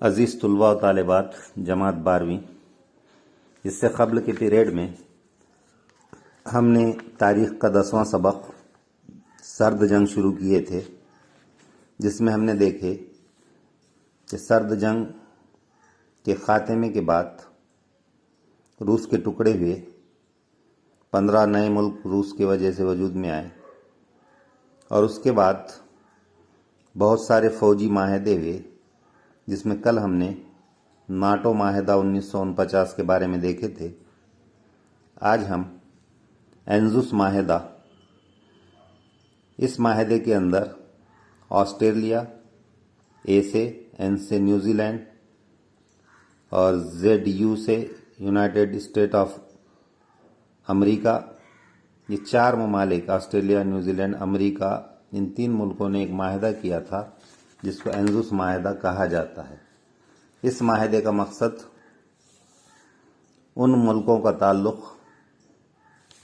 عزیز طلباء و طالبات جماعت 12ویں، اس سے قبل کے پیریڈ میں ہم نے تاریخ کا 10واں سبق سرد جنگ شروع کیے تھے، جس میں ہم نے دیکھے کہ سرد جنگ کے خاتمے کے بعد روس کے ٹکڑے ہوئے، 15 نئے ملک روس کی وجہ سے وجود میں آئے، اور اس کے بعد بہت سارے فوجی معاہدے ہوئے، جس میں کل ہم نے ناٹو معاہدہ 1949 کے بارے میں دیکھے تھے۔ آج ہم اینزوس معاہدہ، اس معاہدے کے اندر آسٹریلیا، اے سے، این سے نیوزی لینڈ اور زیڈ یو سے یونائٹڈ اسٹیٹ آف امریکہ، یہ 4 ممالک آسٹریلیا، نیوزی لینڈ، امریکہ، ان 3 ملکوں نے ایک معاہدہ کیا تھا جس کو اینزوس معاہدہ کہا جاتا ہے۔ اس معاہدے کا مقصد ان ملکوں کا تعلق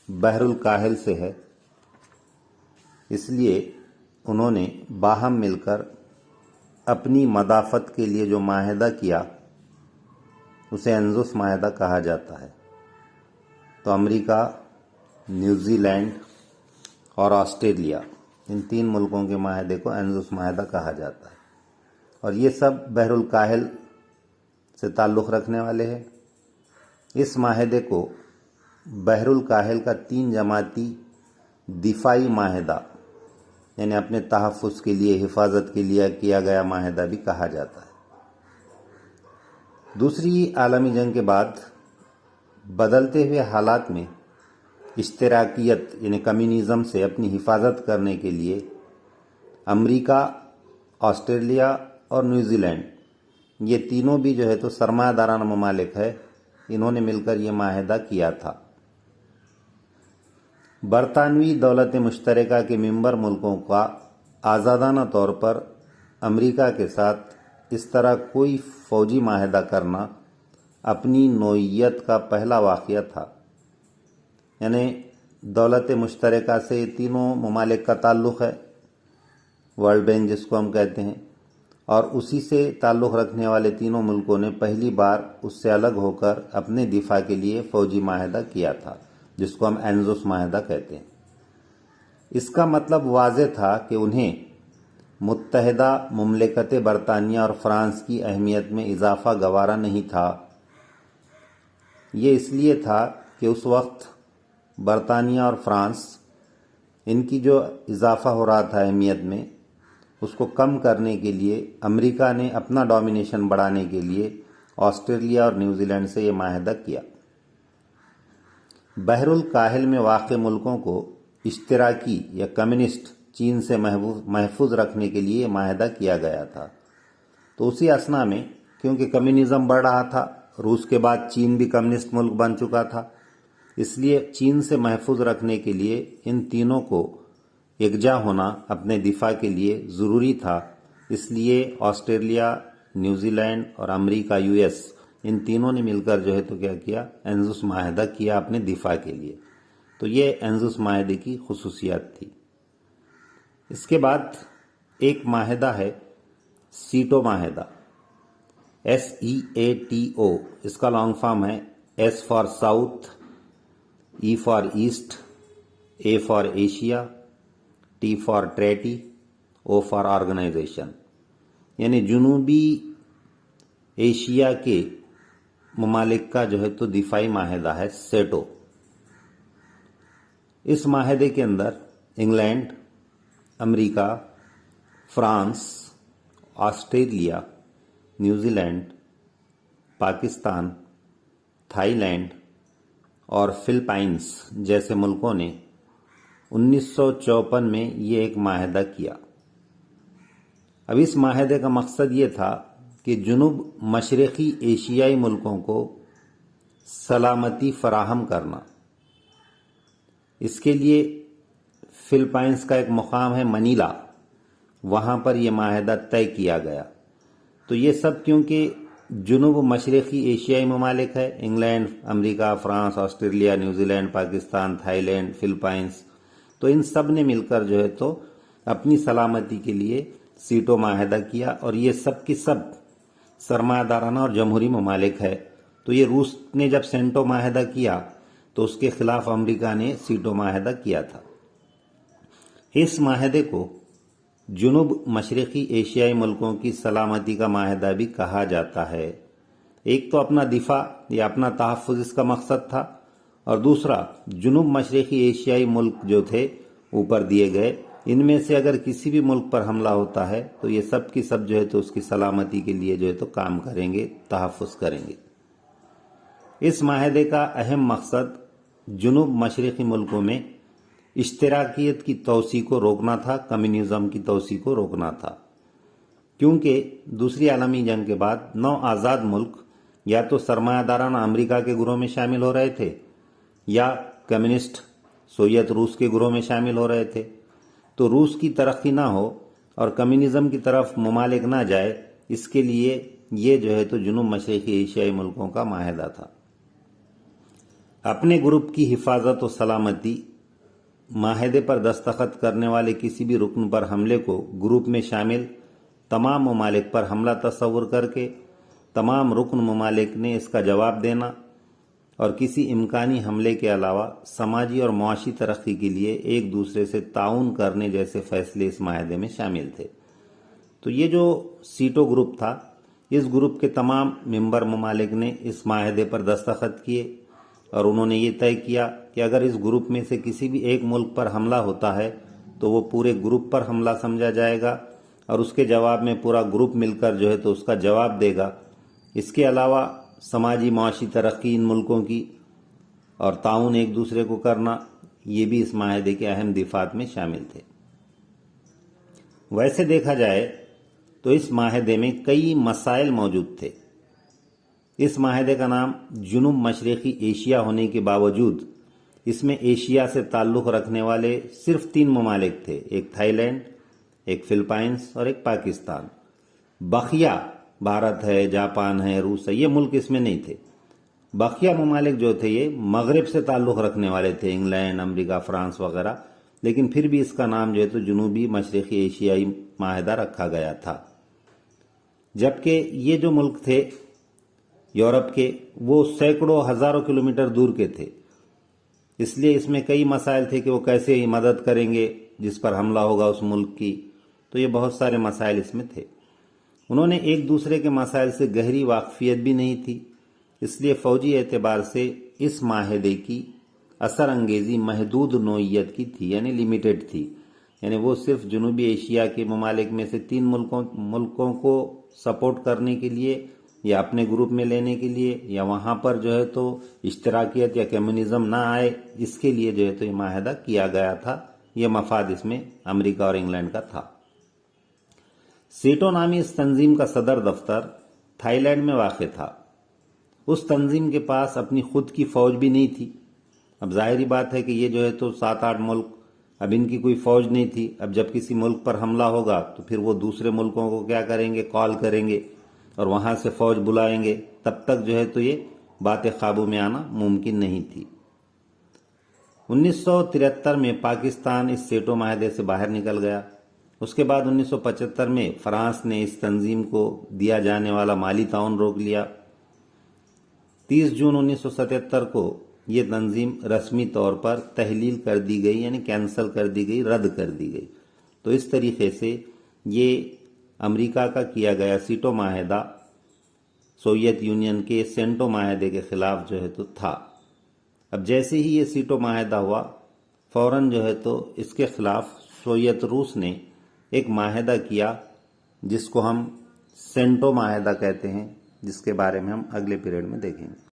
بحر الکاہل سے ہے، اس لیے انہوں نے باہم مل کر اپنی مدافعت کے لیے جو معاہدہ کیا اسے اینزوس معاہدہ کہا جاتا ہے۔ تو امریکہ، نیوزی لینڈ اور آسٹریلیا، ان 3 ملکوں کے معاہدے کو اینزوس معاہدہ کہا جاتا ہے، اور یہ سب بحر الکاہل سے تعلق رکھنے والے ہیں۔ اس معاہدے کو بحر الکاہل کا 3 جماعتی دفاعی معاہدہ، یعنی اپنے تحفظ کے لیے، حفاظت کے لیے کیا گیا معاہدہ بھی کہا جاتا ہے۔ دوسری عالمی جنگ کے بعد بدلتے ہوئے حالات میں اشتراکیت یعنی کمیونزم سے اپنی حفاظت کرنے کے لیے امریکہ، آسٹریلیا اور نیوزی لینڈ، یہ تینوں بھی جو ہے تو سرمایہ دارانہ ممالک ہے، انہوں نے مل کر یہ معاہدہ کیا تھا۔ برطانوی دولت مشترکہ کے ممبر ملکوں کا آزادانہ طور پر امریکہ کے ساتھ اس طرح کوئی فوجی معاہدہ کرنا اپنی نوعیت کا پہلا واقعہ تھا، یعنی دولت مشترکہ سے تینوں ممالک کا تعلق ہے، ورلڈ بینک جس کو ہم کہتے ہیں، اور اسی سے تعلق رکھنے والے تینوں ملکوں نے پہلی بار اس سے الگ ہو کر اپنے دفاع کے لیے فوجی معاہدہ کیا تھا، جس کو ہم اینزوس معاہدہ کہتے ہیں۔ اس کا مطلب واضح تھا کہ انہیں متحدہ مملکت برطانیہ اور فرانس کی اہمیت میں اضافہ گوارا نہیں تھا۔ یہ اس لیے تھا کہ اس وقت برطانیہ اور فرانس، ان کی جو اضافہ ہو رہا تھا اہمیت میں، اس کو کم کرنے کے لیے امریکہ نے اپنا ڈومینیشن بڑھانے کے لیے آسٹریلیا اور نیوزی لینڈ سے یہ معاہدہ کیا۔ بحر الکاہل میں واقع ملکوں کو اشتراکی یا کمیونسٹ چین سے محفوظ رکھنے کے لیے یہ معاہدہ کیا گیا تھا۔ تو اسی اثنا میں کیونکہ کمیونزم بڑھ رہا تھا، روس کے بعد چین بھی کمیونسٹ ملک بن چکا تھا، اس لیے چین سے محفوظ رکھنے کے لیے ان تینوں کو یکجا ہونا اپنے دفاع کے لیے ضروری تھا۔ اس لیے آسٹریلیا، نیوزی لینڈ اور امریکہ، یو ایس، ان تینوں نے مل کر جو ہے تو کیا کیا، اینزوس معاہدہ کیا اپنے دفاع کے لیے۔ تو یہ اینزوس معاہدے کی خصوصیات تھی۔ اس کے بعد ایک معاہدہ ہے سیٹو معاہدہ، SEATO، اس کا لانگ فارم ہے S for South, E for East, A for Asia, T for Treaty, O for Organisation, یعنی جنوبی ایشیا کے ممالک کا جو ہے تو دفاعی معاہدہ ہے سیٹو۔ اس معاہدے کے اندر انگلینڈ، امریکہ، France, Australia, New Zealand, Pakistan, Thailand اور فلپائنس جیسے ملکوں نے 1954 میں یہ ایک معاہدہ کیا۔ اب اس معاہدے کا مقصد یہ تھا کہ جنوب مشرقی ایشیائی ملکوں کو سلامتی فراہم کرنا۔ اس کے لیے فلپائنس کا ایک مقام ہے منیلا، وہاں پر یہ معاہدہ طے کیا گیا۔ تو یہ سب کیونکہ جنوب مشرقی ایشیائی ممالک ہے، انگلینڈ، امریکہ، France, Australia, New Zealand, Pakistan, Thailand, Philippines, تو ان سب نے مل کر جو ہے تو اپنی سلامتی کے لیے سیٹو معاہدہ کیا، اور یہ سب کی سب سرمایہ دارانہ اور جمہوری ممالک ہے، تو یہ روس نے جب سینٹو معاہدہ کیا تو اس کے خلاف امریکہ نے سیٹو معاہدہ کیا تھا۔ اس معاہدے کو جنوب مشرقی ایشیائی ملکوں کی سلامتی کا معاہدہ بھی کہا جاتا ہے۔ ایک تو اپنا دفاع یا اپنا تحفظ اس کا مقصد تھا، اور دوسرا جنوب مشرقی ایشیائی ملک جو تھے اوپر دیے گئے، ان میں سے اگر کسی بھی ملک پر حملہ ہوتا ہے تو یہ سب کی سب جو ہے تو اس کی سلامتی کے لیے جو ہے تو کام کریں گے، تحفظ کریں گے۔ اس معاہدے کا اہم مقصد جنوب مشرقی ملکوں میں اشتراکیت کی توسیع کو روکنا تھا، کمیونزم کی توسیع کو روکنا تھا، کیونکہ دوسری عالمی جنگ کے بعد 9 آزاد ملک یا تو سرمایہ دارانہ امریکہ کے گروہ میں شامل ہو رہے تھے یا کمیونسٹ سوویت روس کے گروہ میں شامل ہو رہے تھے۔ تو روس کی ترقی نہ ہو اور کمیونزم کی طرف ممالک نہ جائے، اس کے لیے یہ جو ہے تو جنوب مشرقی ایشیائی ملکوں کا معاہدہ تھا۔ اپنے گروپ کی حفاظت و سلامتی، معاہدے پر دستخط کرنے والے کسی بھی رکن پر حملے کو گروپ میں شامل تمام ممالک پر حملہ تصور کر کے تمام رکن ممالک نے اس کا جواب دینا اور کسی امکانی حملے کے علاوہ سماجی اور معاشی ترقی کے لیے ایک دوسرے سے تعاون کرنے جیسے فیصلے اس معاہدے میں شامل تھے۔ تو یہ جو سیٹو گروپ تھا، اس گروپ کے تمام ممبر ممالک نے اس معاہدے پر دستخط کیے، اور انہوں نے یہ طے کیا کہ اگر اس گروپ میں سے کسی بھی ایک ملک پر حملہ ہوتا ہے تو وہ پورے گروپ پر حملہ سمجھا جائے گا، اور اس کے جواب میں پورا گروپ مل کر جو ہے تو اس کا جواب دے گا۔ اس کے علاوہ سماجی معاشی ترقی ان ملکوں کی اور تعاون ایک دوسرے کو کرنا، یہ بھی اس معاہدے کے اہم دفعات میں شامل تھے۔ ویسے دیکھا جائے تو اس معاہدے میں کئی مسائل موجود تھے۔ اس معاہدے کا نام جنوب مشرقی ایشیا ہونے کے باوجود اس میں ایشیا سے تعلق رکھنے والے صرف 3 ممالک تھے، ایک تھائی لینڈ، ایک فلپائنس اور ایک پاکستان۔ بقیہ بھارت ہے، جاپان ہے، روس ہے، یہ ملک اس میں نہیں تھے۔ بقیہ ممالک جو تھے یہ مغرب سے تعلق رکھنے والے تھے، انگلینڈ، امریکہ، فرانس وغیرہ، لیکن پھر بھی اس کا نام جو ہے تو جنوبی مشرقی ایشیائی معاہدہ رکھا گیا تھا۔ جبکہ یہ جو ملک تھے یورپ کے، وہ سینکڑوں ہزاروں کلومیٹر دور کے تھے، اس لیے اس میں کئی مسائل تھے کہ وہ کیسے مدد کریں گے جس پر حملہ ہوگا اس ملک کی، تو یہ بہت سارے مسائل اس میں تھے۔ انہوں نے ایک دوسرے کے مسائل سے گہری واقفیت بھی نہیں تھی، اس لیے فوجی اعتبار سے اس معاہدے کی اثر انگیزی محدود نوعیت کی تھی، یعنی لیمیٹڈ تھی، یعنی وہ صرف جنوبی ایشیا کے ممالک میں سے 3 ملکوں کو سپورٹ کرنے کے لیے یا اپنے گروپ میں لینے کے لیے، یا وہاں پر جو ہے تو اشتراکیت یا کمیونزم نہ آئے، اس کے لیے جو ہے تو یہ معاہدہ کیا گیا تھا۔ یہ مفاد اس میں امریکہ اور انگلینڈ کا تھا۔ سیٹو نامی اس تنظیم کا صدر دفتر تھائی لینڈ میں واقع تھا۔ اس تنظیم کے پاس اپنی خود کی فوج بھی نہیں تھی۔ اب ظاہری بات ہے کہ یہ جو ہے تو 7-8 ملک، اب ان کی کوئی فوج نہیں تھی۔ اب جب کسی ملک پر حملہ ہوگا تو پھر وہ دوسرے ملکوں کو کیا کریں گے، کال کریں گے اور وہاں سے فوج بلائیں گے، تب تک جو ہے تو یہ باتیں قابو میں آنا ممکن نہیں تھی۔ 1973 میں پاکستان اس سیٹو معاہدے سے باہر نکل گیا۔ اس کے بعد 1975 میں فرانس نے اس تنظیم کو دیا جانے والا مالی تعاون روک لیا۔ 30 جون 1977 کو یہ تنظیم رسمی طور پر تحلیل کر دی گئی، یعنی کینسل کر دی گئی، رد کر دی گئی۔ تو اس طریقے سے یہ امریکہ کا کیا گیا سیٹو معاہدہ سوویت یونین کے سینٹو معاہدے کے خلاف جو ہے تو تھا۔ اب جیسے ہی یہ سیٹو معاہدہ ہوا، فوراً جو ہے تو اس کے خلاف سوویت روس نے ایک معاہدہ کیا جس کو ہم سینٹو معاہدہ کہتے ہیں، جس کے بارے میں ہم اگلے پیریڈ میں دیکھیں گے۔